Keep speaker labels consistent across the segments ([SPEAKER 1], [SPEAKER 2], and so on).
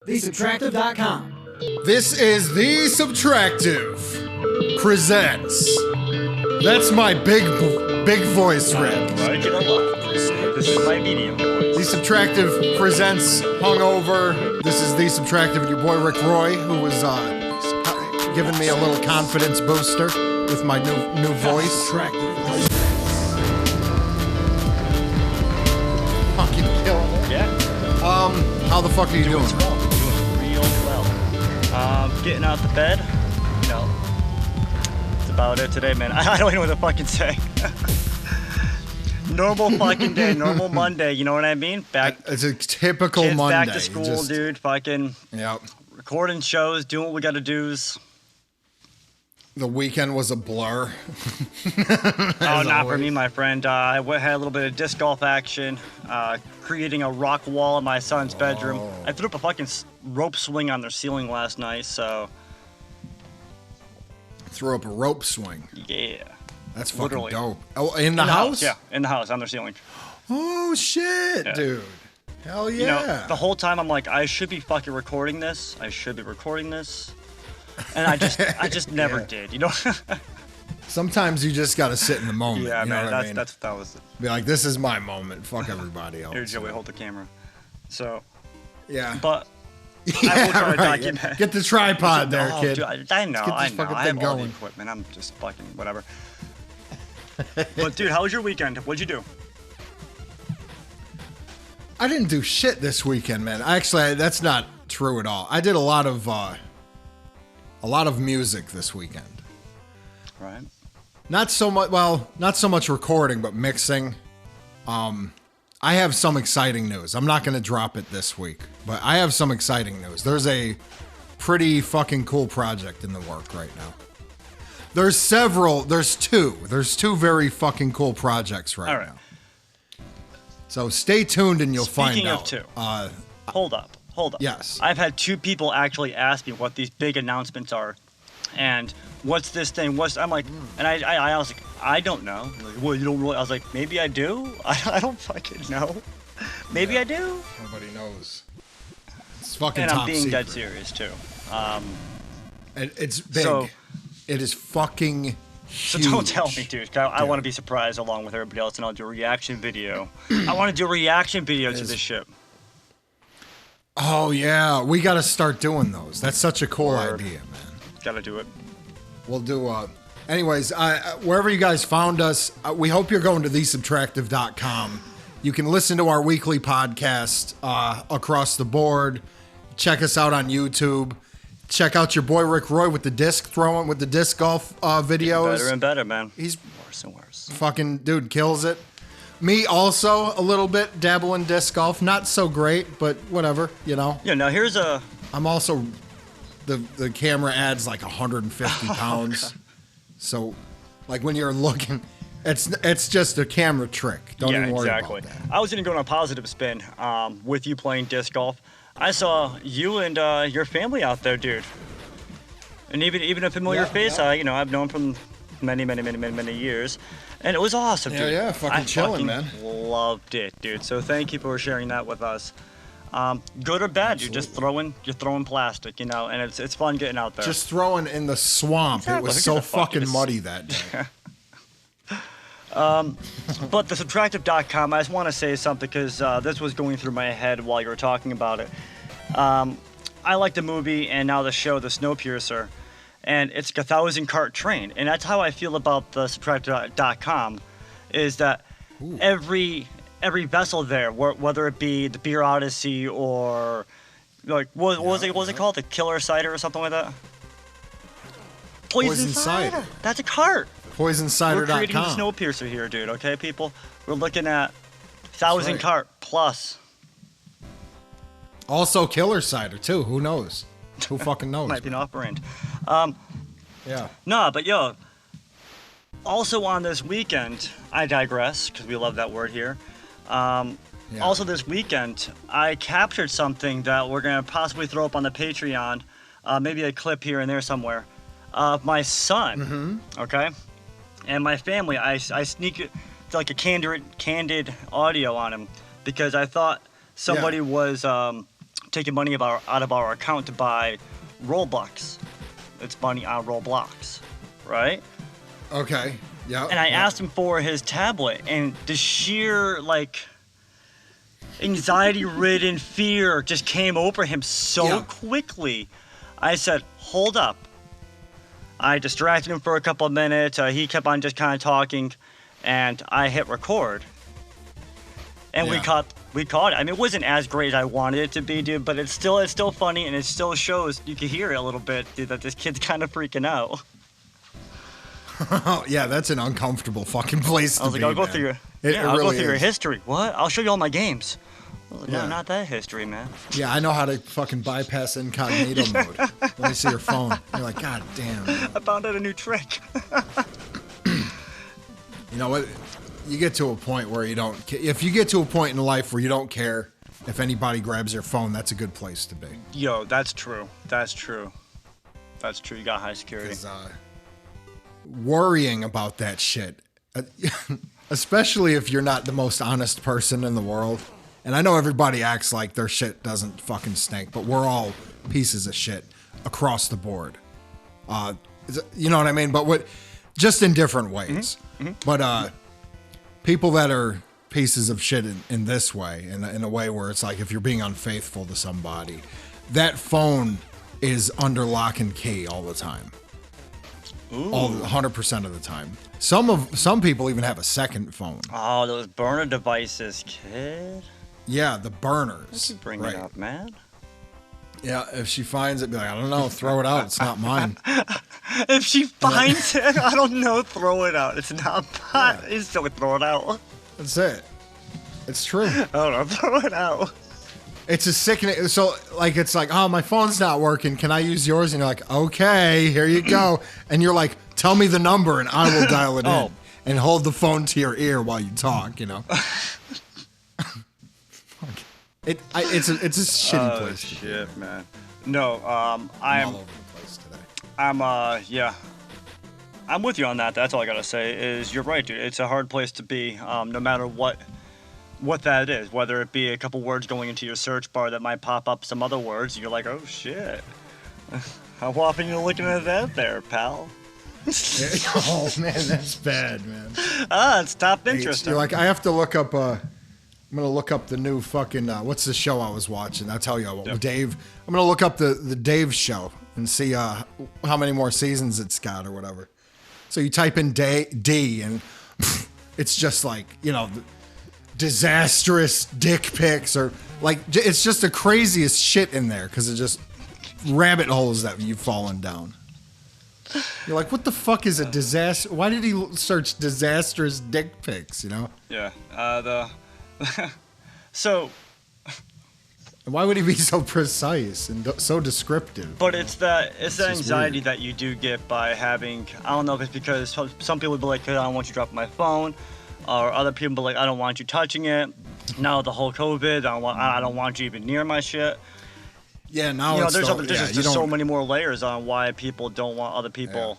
[SPEAKER 1] TheSubtractive.com.
[SPEAKER 2] This is The Subtractive presents. That's my big voice rip.
[SPEAKER 3] Like it a lot. This is my medium voice.
[SPEAKER 2] The Subtractive presents Hungover. This is The Subtractive and your boy Rick Roy, who was giving me a little confidence booster with my new voice. Fucking killing it.
[SPEAKER 3] Yeah.
[SPEAKER 2] How the fuck are you doing?
[SPEAKER 3] Doing real well. Getting out the bed. You know, that's about it today, man. I don't even know what to fucking say. Normal fucking day, normal Monday. You know what I mean?
[SPEAKER 2] It's a typical
[SPEAKER 3] kids
[SPEAKER 2] Monday.
[SPEAKER 3] Back to school, dude. Fucking.
[SPEAKER 2] Yep.
[SPEAKER 3] Recording shows, doing what we gotta do's.
[SPEAKER 2] The weekend was a blur.
[SPEAKER 3] Oh, not for me, my friend. I had a little bit of disc golf action, creating a rock wall in my son's bedroom. I threw up a fucking rope swing on their ceiling last night, so...
[SPEAKER 2] Threw up a rope swing.
[SPEAKER 3] Yeah.
[SPEAKER 2] That's fucking
[SPEAKER 3] Literally.
[SPEAKER 2] dope. Oh, in the house?
[SPEAKER 3] Yeah, in the house, on their ceiling.
[SPEAKER 2] Oh, shit,
[SPEAKER 3] Yeah.
[SPEAKER 2] dude. Hell yeah.
[SPEAKER 3] You know, the whole time I'm like, I should be fucking recording this. I should be recording this. And I just never did, you know?
[SPEAKER 2] Sometimes you just gotta sit in the moment.
[SPEAKER 3] Yeah,
[SPEAKER 2] you know
[SPEAKER 3] man,
[SPEAKER 2] what I mean?
[SPEAKER 3] that was it.
[SPEAKER 2] Be like, this is my moment. Fuck everybody else.
[SPEAKER 3] Here, Joey, hold the camera. So,
[SPEAKER 2] Yeah.
[SPEAKER 3] but
[SPEAKER 2] Yeah,
[SPEAKER 3] I will try to
[SPEAKER 2] right.
[SPEAKER 3] document.
[SPEAKER 2] Get the tripod there,
[SPEAKER 3] Oh,
[SPEAKER 2] kid.
[SPEAKER 3] dude, I know,
[SPEAKER 2] Let's get this
[SPEAKER 3] I
[SPEAKER 2] fucking
[SPEAKER 3] have
[SPEAKER 2] thing
[SPEAKER 3] all the
[SPEAKER 2] going.
[SPEAKER 3] equipment. I'm just fucking whatever. But dude, how was your weekend? What'd you do?
[SPEAKER 2] I didn't do shit this weekend, man. Actually, that's not true at all. I did a lot of music this weekend.
[SPEAKER 3] Right.
[SPEAKER 2] Not so much recording, but mixing. I have some exciting news. I'm not going to drop it this week, but I have some exciting news. There's a pretty fucking cool project in the work right now. There's two very fucking cool projects right
[SPEAKER 3] All right.
[SPEAKER 2] now. So stay tuned and you'll
[SPEAKER 3] Speaking
[SPEAKER 2] find out.
[SPEAKER 3] Speaking of two, hold up.
[SPEAKER 2] Yes.
[SPEAKER 3] I've had two people actually ask me what these big announcements are, and what's this thing? I'm like, and I was like, I don't know. Like, well, you don't really. I was like, maybe I do. I don't fucking know. Maybe I do.
[SPEAKER 2] Nobody knows. It's fucking
[SPEAKER 3] And
[SPEAKER 2] top
[SPEAKER 3] I'm being
[SPEAKER 2] secret.
[SPEAKER 3] dead serious too.
[SPEAKER 2] It's big.
[SPEAKER 3] So-
[SPEAKER 2] It is fucking
[SPEAKER 3] So
[SPEAKER 2] huge.
[SPEAKER 3] don't tell me, dude. I want to be surprised along with everybody else, and I'll do a reaction video. I want to do a reaction video to this shit.
[SPEAKER 2] Oh yeah, we got to start doing those. That's such a cool
[SPEAKER 3] Word.
[SPEAKER 2] idea, man.
[SPEAKER 3] Gotta do it.
[SPEAKER 2] We'll do. Anyways, wherever you guys found us, we hope you're going to thesubtractive.com. You can listen to our weekly podcast across the board. Check us out on YouTube. Check out your boy Rick Roy with the disc golf videos.
[SPEAKER 3] Better and better, man.
[SPEAKER 2] He's
[SPEAKER 3] Worse and worse.
[SPEAKER 2] fucking dude, kills it. Me also a little bit dabble in disc golf, not so great, but whatever, you know.
[SPEAKER 3] Yeah. Now here's a.
[SPEAKER 2] I'm also the camera adds like 150 pounds, so like when you're looking, it's just a camera trick. Don't even worry
[SPEAKER 3] exactly.
[SPEAKER 2] about that.
[SPEAKER 3] I was gonna go on a positive spin with you playing disc golf. I saw you and your family out there, dude. And even a familiar face,
[SPEAKER 2] yeah.
[SPEAKER 3] I've known from many years, and it was awesome, dude.
[SPEAKER 2] Yeah, fucking
[SPEAKER 3] I
[SPEAKER 2] chilling,
[SPEAKER 3] fucking
[SPEAKER 2] man.
[SPEAKER 3] Loved it, dude. So thank you for sharing that with us. Good or bad, you're throwing plastic, you know, and it's fun getting out there.
[SPEAKER 2] Just throwing in the swamp.
[SPEAKER 3] Exactly.
[SPEAKER 2] It was
[SPEAKER 3] Who
[SPEAKER 2] so
[SPEAKER 3] gives a fuck?
[SPEAKER 2] fucking muddy that day.
[SPEAKER 3] But the Subtractive.com, I just want to say something because this was going through my head while you were talking about it. I like the movie and now the show, The Snowpiercer, and it's like a 1,000-cart train. And that's how I feel about the Subtractive.com, is that every vessel there, whether it be the Beer Odyssey or like what was it called, the Killer Cider or something like that?
[SPEAKER 2] Poison Cider.
[SPEAKER 3] That's a cart. We're creating the
[SPEAKER 2] PoisonCider.com.
[SPEAKER 3] Snowpiercer here, dude. Okay, people. We're looking at 1,000
[SPEAKER 2] right.
[SPEAKER 3] cart plus.
[SPEAKER 2] Also, Killer Cider too. Who knows? Who fucking knows?
[SPEAKER 3] Might be an off-brand.
[SPEAKER 2] Yeah.
[SPEAKER 3] No, but yo. Also on this weekend, I digress because we love that word here.
[SPEAKER 2] Yeah.
[SPEAKER 3] Also this weekend, I captured something that we're gonna possibly throw up on the Patreon, maybe a clip here and there somewhere, of my son. Okay, and my family. I sneak it like a candid audio on him because I thought somebody was taking money out of our account to buy Robux. It's money on Roblox, right?
[SPEAKER 2] Okay. Yeah.
[SPEAKER 3] And I asked him for his tablet, and the sheer anxiety-ridden fear just came over him so quickly. I said, "Hold up." I distracted him for a couple of minutes. He kept on just kind of talking, and I hit record. And we caught it. I mean, it wasn't as great as I wanted it to be, dude, but it's still funny, and it still shows, you can hear it a little bit, dude, that this kid's kind of freaking out.
[SPEAKER 2] Yeah, that's an uncomfortable fucking place to be.
[SPEAKER 3] I was like, I'll go through your history. What? I'll show you all my games. Like, no, not that history, man.
[SPEAKER 2] Yeah, I know how to fucking bypass incognito mode. Let me see your phone. You're like, God damn. Man.
[SPEAKER 3] I found out a new trick.
[SPEAKER 2] You know what? You get to a point where you don't. If you get to a point in life where you don't care if anybody grabs your phone, that's a good place to be.
[SPEAKER 3] Yo, that's true. That's true. That's true. You got high security.
[SPEAKER 2] Worrying about that shit, especially if you're not the most honest person in the world. And I know everybody acts like their shit doesn't fucking stink, but we're all pieces of shit across the board. You know what I mean? But just in different ways. Mm-hmm. But people that are pieces of shit in this way, in a way where it's like if you're being unfaithful to somebody, that phone is under lock and key all the time. Ooh. 100% of the time. Some people even have a second phone.
[SPEAKER 3] Oh, those burner devices, kid.
[SPEAKER 2] Yeah, the burners.
[SPEAKER 3] You bring it up, man.
[SPEAKER 2] Yeah, if she finds it, be like, I don't know, throw it out. It's not mine.
[SPEAKER 3] If she finds it, I don't know, throw it out. It's not mine. Yeah. It's still throw it out.
[SPEAKER 2] That's it. It's true.
[SPEAKER 3] I don't know, throw it out.
[SPEAKER 2] It's a sickening. So, like, it's like, oh, my phone's not working. Can I use yours? And you're like, okay, here you go. And you're like, tell me the number and I will dial it in. And hold the phone to your ear while you talk, you know? It's a shitty place.
[SPEAKER 3] Shit, man. No, I'm
[SPEAKER 2] all over the place today.
[SPEAKER 3] I'm with you on that. That's all I gotta say. Is you're right, dude. It's a hard place to be, no matter what that is. Whether it be a couple words going into your search bar that might pop up some other words, you're like, oh shit. How often you looking at that there, pal?
[SPEAKER 2] Oh man, that's bad, man.
[SPEAKER 3] It's top interest.
[SPEAKER 2] You're like, I have to look up. I'm gonna look up the new fucking. What's the show I was watching? I'll tell you. Yep. Dave. I'm gonna look up the Dave show and see how many more seasons it's got or whatever. So you type in D and it's just like, you know, disastrous dick pics or like it's just the craziest shit in there because it's just rabbit holes that you've fallen down. You're like, what the fuck is a disaster? Why did he search disastrous dick pics? You know?
[SPEAKER 3] Yeah. So.
[SPEAKER 2] Why would he be so precise and so descriptive?
[SPEAKER 3] But it's the anxiety weird that you do get by having. I don't know if it's because some people would be like, I don't want you dropping my phone, or other people be like, I don't want you touching it. Now the whole COVID, I don't want you even near my shit.
[SPEAKER 2] Yeah, now it's
[SPEAKER 3] there's just so many more layers on why people don't want other people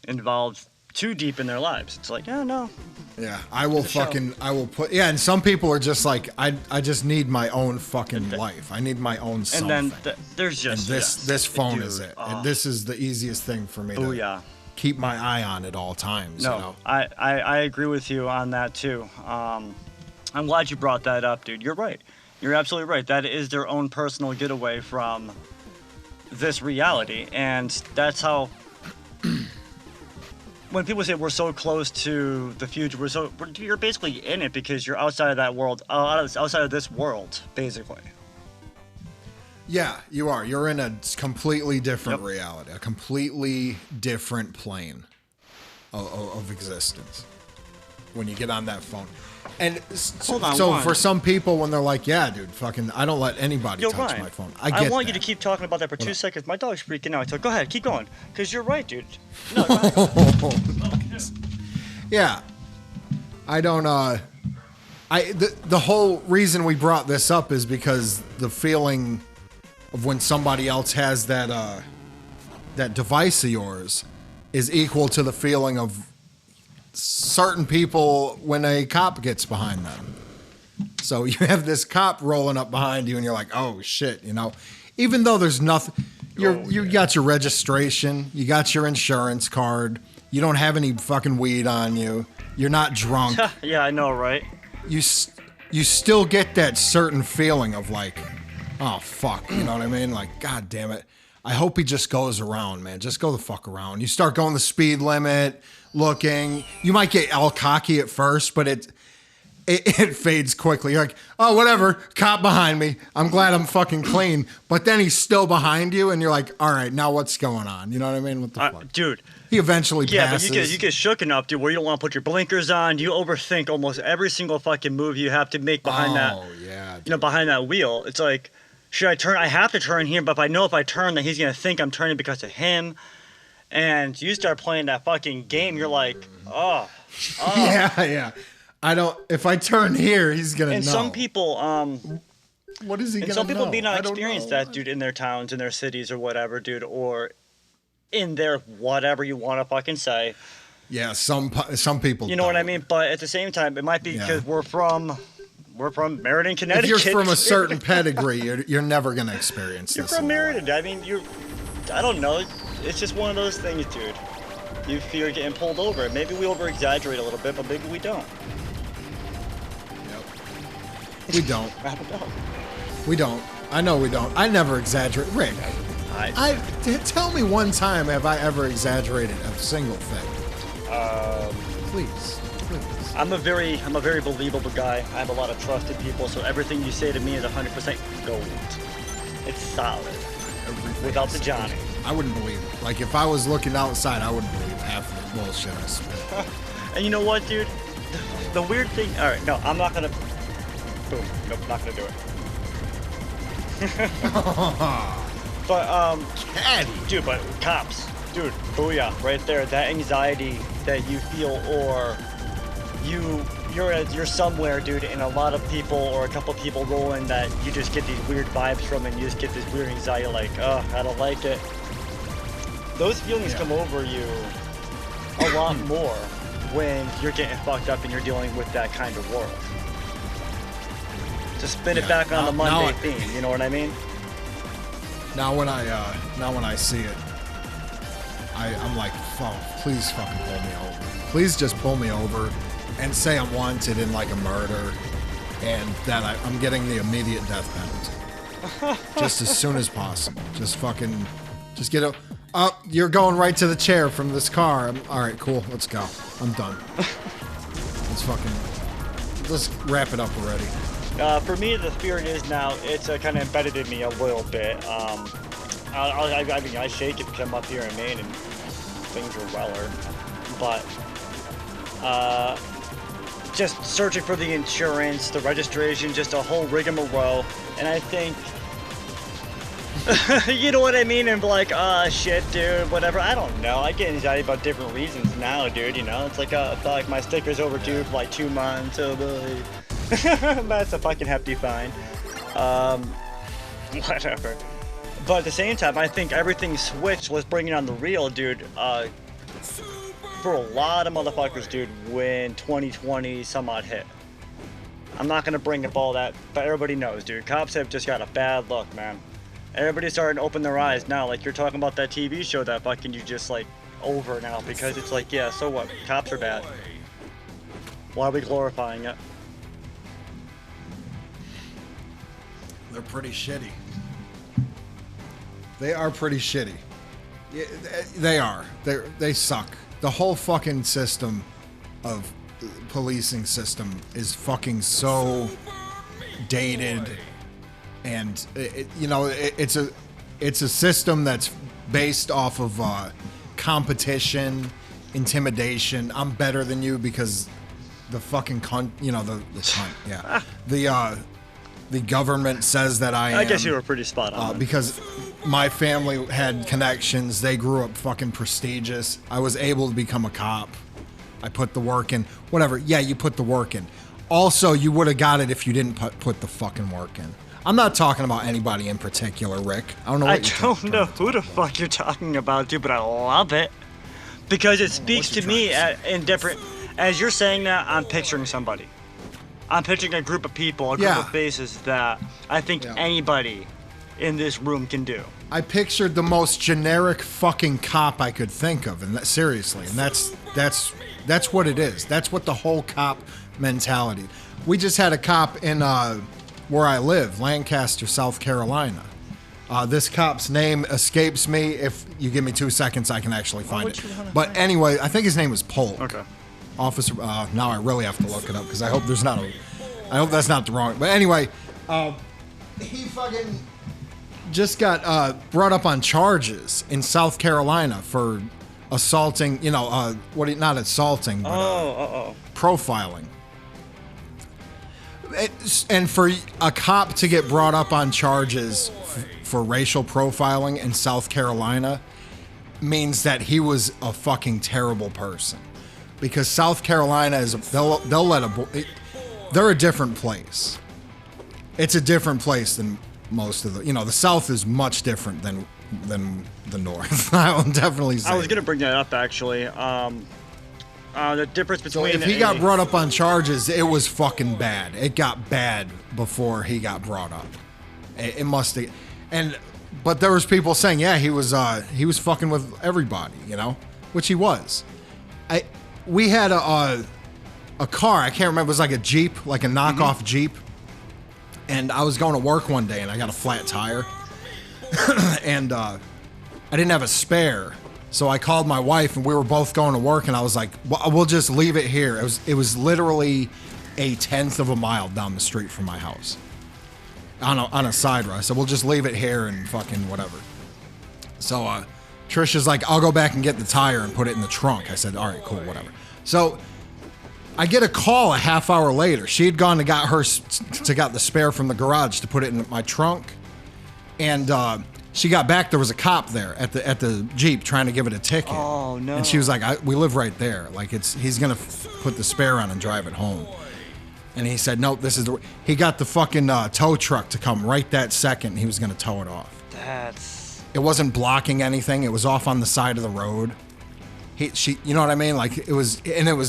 [SPEAKER 3] involved too deep in their lives. It's like, no.
[SPEAKER 2] Yeah, I will put. Yeah, and some people are just like, I just need my own fucking life. I need my own something.
[SPEAKER 3] And then there's just
[SPEAKER 2] and this phone is it. And this is the easiest thing for me to keep my eye on at all times.
[SPEAKER 3] No,
[SPEAKER 2] you know?
[SPEAKER 3] I agree with you on that too. I'm glad you brought that up, dude. You're right. You're absolutely right. That is their own personal getaway from this reality, and that's how. When people say we're so close to the future, you're basically in it because you're outside of that world, outside of this world, basically.
[SPEAKER 2] Yeah, you are. You're in a completely different reality, a completely different plane of existence when you get on that phone. And for some people, when they're like, yeah, dude, fucking, I don't let anybody touch my phone. I want
[SPEAKER 3] you to keep talking about that for 2 seconds. My dog's freaking out. So go ahead, keep going. Because you're right, dude. No,
[SPEAKER 2] yeah. I don't, the whole reason we brought this up is because the feeling of when somebody else has that device of yours is equal to the feeling of certain people when a cop gets behind them. So you have this cop rolling up behind you, and you're like, oh shit, you know. Even though there's nothing, you got your registration, you got your insurance card, you don't have any fucking weed on you, you're not drunk.
[SPEAKER 3] Yeah, I know, right?
[SPEAKER 2] You still get that certain feeling of like, oh fuck, you know what I mean? Like, god damn it. I hope he just goes around, man. Just go the fuck around. You start going the speed limit, looking. You might get all cocky at first, but it fades quickly. You're like, oh, whatever. Cop behind me. I'm glad I'm fucking clean. But then he's still behind you, and you're like, all right, now what's going on? You know what I mean? What the fuck?
[SPEAKER 3] Dude.
[SPEAKER 2] He eventually passes.
[SPEAKER 3] Yeah, but you get shook enough, dude, where you don't want to put your blinkers on. You overthink almost every single fucking move you have to make behind behind that wheel. It's like, should I turn? I have to turn here, but if I know if I turn, then he's going to think I'm turning because of him. And you start playing that fucking game, you're like, oh.
[SPEAKER 2] Yeah. If I turn here, he's going to know.
[SPEAKER 3] And some people,
[SPEAKER 2] what is he going to know?
[SPEAKER 3] And some people may not experience that, dude, in their towns, in their cities, or whatever, dude, or in their whatever you want to fucking say.
[SPEAKER 2] Yeah, some people.
[SPEAKER 3] You know what I mean? But at the same time, it might be because we're from Meriden, Connecticut.
[SPEAKER 2] If you're from a certain pedigree, you're never going to experience
[SPEAKER 3] this. You're from Meriden. I mean, I don't know. It's just one of those things, dude. You feel you're getting pulled over. Maybe we over-exaggerate a little bit, but maybe we don't.
[SPEAKER 2] Yep. We don't.
[SPEAKER 3] I don't know.
[SPEAKER 2] We don't. I know we don't. I never exaggerate. Rick, tell me one time have I ever exaggerated a single thing? Please.
[SPEAKER 3] I'm a very believable guy. I have a lot of trust in people, so everything you say to me is 100% gold. It's solid. Without the Johnny.
[SPEAKER 2] I wouldn't believe it. Like, if I was looking outside, I wouldn't believe half of the bullshit I spit.
[SPEAKER 3] And you know what, dude? The weird thing... Alright, no, I'm not gonna... Boom. Nope, not gonna do it. But,
[SPEAKER 2] Caddy.
[SPEAKER 3] Dude, but cops. Dude, booyah. Right there. That anxiety that you feel, or... You're somewhere, dude, and a lot of people or a couple people roll in that you just get these weird vibes from, and you just get this weird anxiety, like, oh, I don't like it. Those feelings come over you a lot more when you're getting fucked up and you're dealing with that kind of world. To spin it back on the Monday theme, you know what I mean?
[SPEAKER 2] Now when I see it, I'm like, oh, please fucking pull me over. Please just pull me over. And say I'm wanted in like a murder, and that I'm getting the immediate death penalty. Just as soon as possible. Just get it. Oh, you're going right to the chair from this car. All right, cool. Let's go. I'm done. Let's wrap it up already.
[SPEAKER 3] For me, the spirit is now, it's kind of embedded in me a little bit. I mean, I shake it because I'm up here in Maine and things are weller. But, just searching for the insurance, the registration, just a whole rigmarole. And I think, you know what I mean? And like, shit, dude, whatever. I don't know. I get anxiety about different reasons now, dude. You know, it's like my sticker's overdue for like 2 months. Oh boy, that's a fucking hefty fine. Whatever. But at the same time, I think everything switched. Let's bring it on the real, dude. For a lot of motherfuckers, dude, when 2020 some odd hit. I'm not gonna bring up all that, but everybody knows, dude. Cops have just got a bad look, man. Everybody's starting to open their eyes now. Like, you're talking about that TV show that fucking you just, like, over now, because it's like, yeah, so what? Cops are bad. Why are we glorifying it?
[SPEAKER 2] They're pretty shitty. They are pretty shitty. Yeah, they are. They suck. The whole fucking system of policing system is fucking so dated, and it's a system that's based off of competition, intimidation. I'm better than you because the fucking cunt, the cunt, yeah. The government says that I am.
[SPEAKER 3] I guess you were pretty spot on.
[SPEAKER 2] Because my family had connections. They grew up fucking prestigious. I was able to become a cop. I put the work in. Whatever. Yeah, you put the work in. Also, you would have got it if you didn't put the fucking work in. I'm not talking about anybody in particular, Rick. I don't know what
[SPEAKER 3] I don't know who the fuck you're talking about, dude, but I love it. Because it speaks to me in different... As you're saying that, I'm picturing somebody. I'm picturing a group of people, a group of faces that I think anybody in this room can do.
[SPEAKER 2] I pictured the most generic fucking cop I could think of, and seriously, and that's what it is. That's what the whole cop mentality. We just had a cop in where I live, Lancaster, South Carolina. This cop's name escapes me. If you give me 2 seconds, I can actually find it. But anyway, I think his name was Polk.
[SPEAKER 3] Okay.
[SPEAKER 2] Officer. Now I really have to look it up because I hope that's not the wrong. But anyway, he fucking just got brought up on charges in South Carolina for assaulting. Not assaulting, but profiling. And for a cop to get brought up on charges for racial profiling in South Carolina means that he was a fucking terrible person. Because South Carolina is they'll let they're a different place. It's a different place than most of the South is much different than the North. I will definitely say.
[SPEAKER 3] I was gonna bring that up actually. The difference between
[SPEAKER 2] if he got brought up on charges, it was fucking bad. It got bad before he got brought up. It must have, but there was people saying, yeah, he was fucking with everybody, which he was. We had a car, I can't remember, it was like a Jeep, like a knockoff Jeep. And I was going to work one day and I got a flat tire. And I didn't have a spare. So I called my wife and we were both going to work and I was like, well, we'll just leave it here. It was literally a 1/10 of a mile down the street from my house. On a side road. I said, we'll just leave it here and fucking whatever. So Trisha's like, I'll go back and get the tire and put it in the trunk. I said, all right, cool, whatever. So I get a call a half hour later. She had gone and got the spare from the garage to put it in my trunk. And she got back, there was a cop there at the Jeep trying to give it a ticket.
[SPEAKER 3] Oh, no.
[SPEAKER 2] And she was like, we live right there. Like, he's going to put the spare on and drive it home. And he said, nope, he got the fucking tow truck to come right that second. And he was going to tow it off. It wasn't blocking anything. It was off on the side of the road. You know what I mean? Like, it was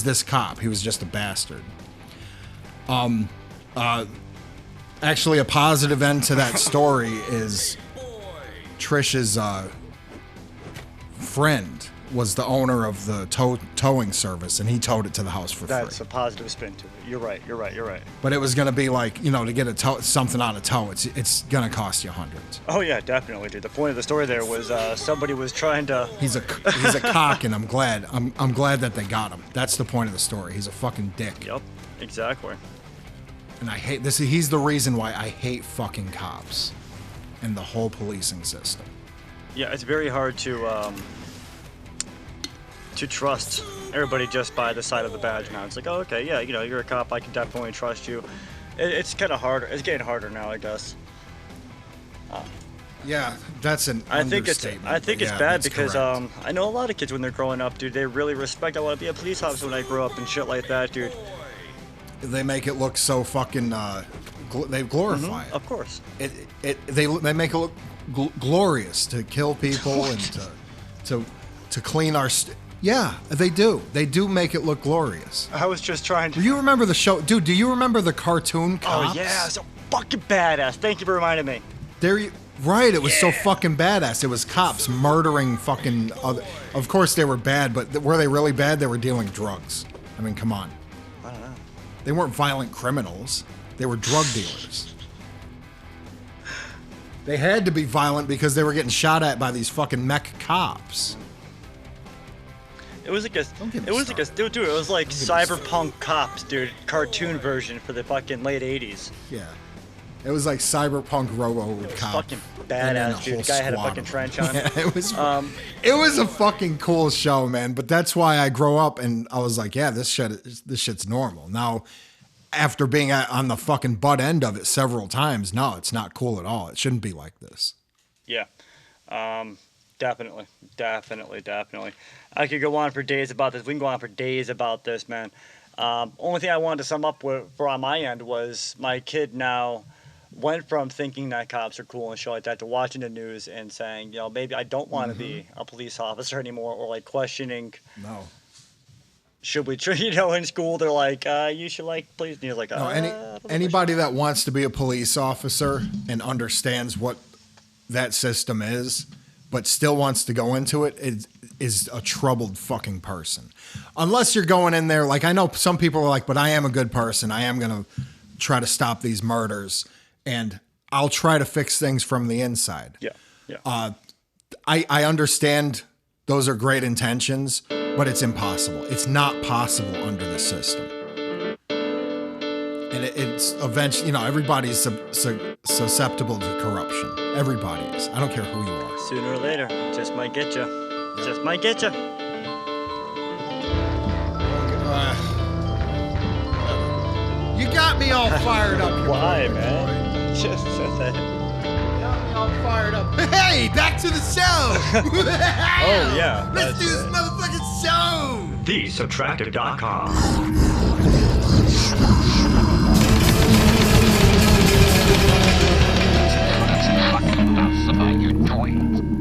[SPEAKER 2] this cop. He was just a bastard. Actually, a positive end to that story is Trish's friend was the owner of the towing service, and he towed it to the house for free.
[SPEAKER 3] That's a positive spin to it. You're right.
[SPEAKER 2] But it was going to be like, to get something on a tow, it's going to cost you hundreds.
[SPEAKER 3] Oh yeah, definitely, dude. The point of the story there was somebody was trying to.
[SPEAKER 2] He's a cock, and I'm glad that they got him. That's the point of the story. He's a fucking dick.
[SPEAKER 3] Yep, exactly.
[SPEAKER 2] And I hate this. He's the reason why I hate fucking cops and the whole policing system.
[SPEAKER 3] Yeah, it's very hard to trust everybody just by the side of the badge now. It's like, oh, okay, yeah, you're a cop. I can definitely trust you. It's kind of harder. It's getting harder now, I guess.
[SPEAKER 2] Yeah, that's an understatement.
[SPEAKER 3] I think it's bad because I know a lot of kids when they're growing up, dude. They really respect. I want to be a police officer when I grow up and shit like that, dude.
[SPEAKER 2] They make it look so fucking. They glorify it.
[SPEAKER 3] Of course.
[SPEAKER 2] They make it look glorious to kill people and to clean our. Yeah, they do. They do make it look glorious.
[SPEAKER 3] I was just trying to.
[SPEAKER 2] Do you remember the show, dude? Do you remember the cartoon Cops?
[SPEAKER 3] Oh yeah, so fucking badass. Thank you for reminding me.
[SPEAKER 2] Right, it was so fucking badass. It was cops murdering fucking other. Of course they were bad, but were they really bad? They were dealing drugs. I mean, come on.
[SPEAKER 3] I don't know.
[SPEAKER 2] They weren't violent criminals. They were drug dealers. They had to be violent because they were getting shot at by these fucking mech cops.
[SPEAKER 3] It was like cyberpunk cops, dude. Cartoon version for the fucking late 80s.
[SPEAKER 2] Yeah. It was like cyberpunk RoboCop.
[SPEAKER 3] Fucking badass, dude. The guy had a fucking trench on.
[SPEAKER 2] Yeah, it was a fucking cool show, man. But that's why I grew up and I was like, yeah, this shit's normal. Now, after being on the fucking butt end of it several times, no, it's not cool at all. It shouldn't be like this.
[SPEAKER 3] Yeah. Definitely. I could go on for days about this. We can go on for days about this, man. Only thing I wanted to sum up for on my end was my kid now went from thinking that cops are cool and shit like that to watching the news and saying, maybe I don't want to be a police officer anymore, or like questioning should we, you know, in school they're like, you should like police. And you're like,
[SPEAKER 2] No,
[SPEAKER 3] I don't know
[SPEAKER 2] anybody that wants to be a police officer and understands what that system is, but still wants to go into it, is a troubled fucking person. Unless you're going in there, like I know some people are like, but I am a good person. I am going to try to stop these murders, and I'll try to fix things from the inside.
[SPEAKER 3] Yeah, yeah.
[SPEAKER 2] I understand those are great intentions, but it's impossible. It's not possible under the system. And it's eventually, you know, everybody's susceptible to corruption. Everybody is. I don't care who you are.
[SPEAKER 3] Sooner or later, just might get you. Just might get you.
[SPEAKER 2] You got me all fired up.
[SPEAKER 3] Why, man? Just that.
[SPEAKER 2] Got me all fired up. Hey, back to the show.
[SPEAKER 3] Oh, yeah.
[SPEAKER 2] Let's do this motherfucking show.
[SPEAKER 1] Subtractive.com.
[SPEAKER 4] Fucking us about your toys.